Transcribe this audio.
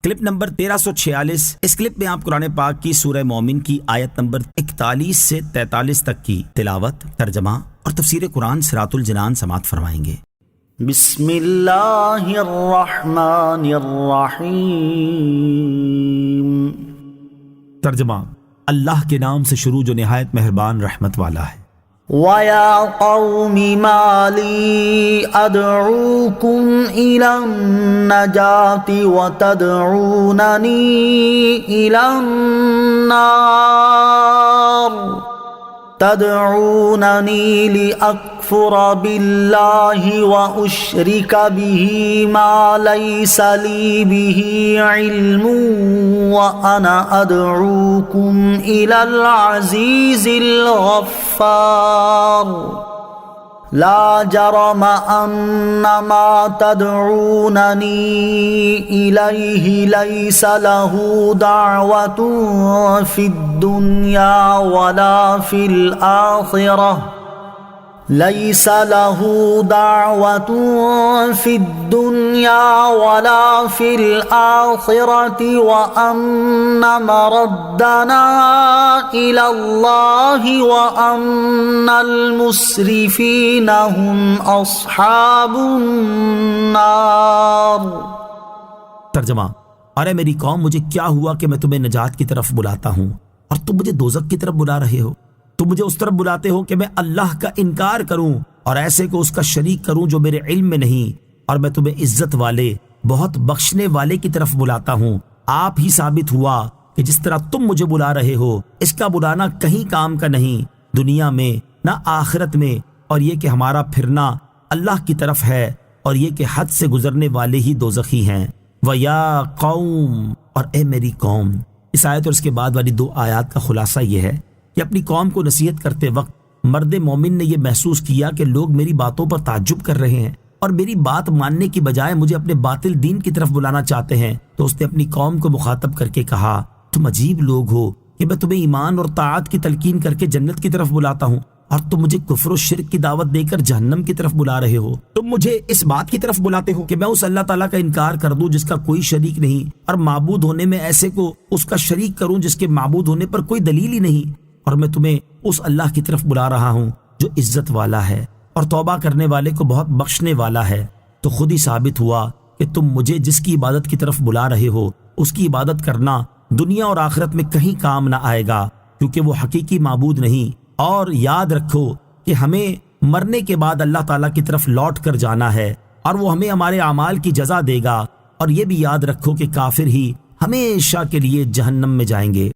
Clip number 1346۔ اس clip میں آپ قرآن پاک کی سورہ مومن کی آیت نمبر 41 سے 43 تک کی تلاوت، ترجمہ اور تفسیر قرآن صراط الجنان سماعت فرمائیں گے۔ بسم اللہ الرحمن الرحیم۔ ترجمہ، اللہ کے نام سے شروع جو نہایت مہربان رحمت والا ہے۔ وَيَا قَوْمِ مَا لِي أَدْعُوكُمْ إِلَى النَّجَاةِ وَتَدْعُونَنِي إِلَى النَّارِ تدعونني لأكفر بالله وأشرك به ما ليس لي به علم وأنا أدعوكم إلى العزيز الغفار لا جرم أن ما تدعونني إليه ليس له دعوة في الدنيا ولا في الآخرة ليس له دعوة في الدنيا ولا في الآخرة وأن مردنا إلى الله وأن المسرفين هم أصحاب النار۔ ترجمہ، ارے میری قوم، مجھے کیا ہوا کہ میں تمہیں نجات کی طرف بلاتا ہوں اور تم مجھے دوزخ کی طرف بلا رہے ہو؟ تم مجھے اس طرف بلاتے ہو کہ میں اللہ کا انکار کروں اور ایسے کو اس کا شریک کروں جو میرے علم میں نہیں، اور میں تمہیں عزت والے، بہت بخشنے والے کی طرف بلاتا ہوں۔ آپ ہی ثابت ہوا کہ جس طرح تم مجھے بلا رہے ہو اس کا بلانا کہیں کام کا نہیں، دنیا میں نہ آخرت میں، اور یہ کہ ہمارا پھرنا اللہ کی طرف ہے، اور یہ کہ حد سے گزرنے والے ہی دوزخی ہیں۔ وَيَا قَوْمِ، اور اے میری قوم۔ اس آیت اور اس کے بعد والی 2 آیات کا خلاصہ یہ ہے کہ اپنی قوم کو نصیحت کرتے وقت مرد مومن نے یہ محسوس کیا کہ لوگ میری باتوں پر تعجب کر رہے ہیں اور میری بات ماننے کی بجائے مجھے اپنے باطل دین کی طرف بلانا چاہتے ہیں، تو اس نے اپنی قوم کو مخاطب کر کے کہا، تم عجیب لوگ ہو کہ میں تمہیں ایمان اور طاعت کی تلقین کر کے جنت کی طرف بلاتا ہوں اور تم مجھے کفر و شرک کی دعوت دے کر جہنم کی طرف بلا رہے ہو۔ تم مجھے اس بات کی طرف بلاتے ہو کہ میں اس اللہ تعالیٰ کا انکار کر دوں جس کا کوئی شریک نہیں، اور معبود ہونے میں ایسے کو اس کا شریک کروں جس کے معبود ہونے پر کوئی دلیل ہی نہیں، اور میں تمہیں اس اللہ کی طرف بلا رہا ہوں جو عزت والا ہے اور توبہ کرنے والے کو بہت بخشنے والا ہے۔ تو خود ہی ثابت ہوا کہ تم مجھے جس کی عبادت کی طرف بلا رہے ہو اس کی عبادت کرنا دنیا اور آخرت میں کہیں کام نہ آئے گا، کیونکہ وہ حقیقی معبود نہیں۔ اور یاد رکھو کہ ہمیں مرنے کے بعد اللہ تعالیٰ کی طرف لوٹ کر جانا ہے اور وہ ہمیں ہمارے اعمال کی جزا دے گا، اور یہ بھی یاد رکھو کہ کافر ہی ہمیشہ کے لیے جہنم میں جائیں گے۔